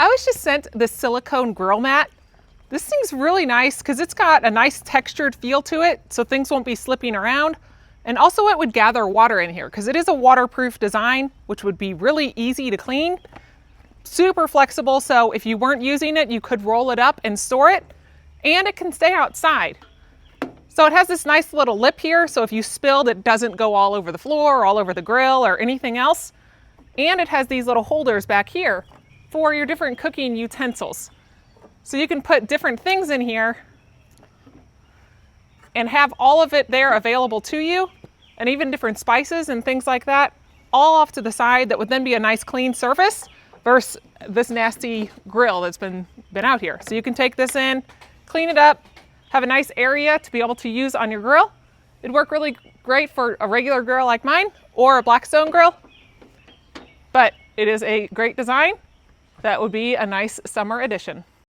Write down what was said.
I was just sent the silicone grill mat. This thing's really nice because it's got a nice textured feel to it, so things won't be slipping around. And also it would gather water in here because it is a waterproof design, which would be really easy to clean. Super flexible, so if you weren't using it, you could roll it up and store it, and it can stay outside. So it has this nice little lip here, so if you spilled, it doesn't go all over the floor, or all over the grill, or anything else. And it has these little holders back here for your different cooking utensils. So you can put different things in here and have all of it there available to you, and even different spices and things like that, all off to the side that would then be a nice clean surface versus this nasty grill that's been out here. So you can take this in, clean it up, have a nice area to be able to use on your grill. It'd work really great for a regular grill like mine or a Blackstone grill, but it is a great design that would be a nice summer addition.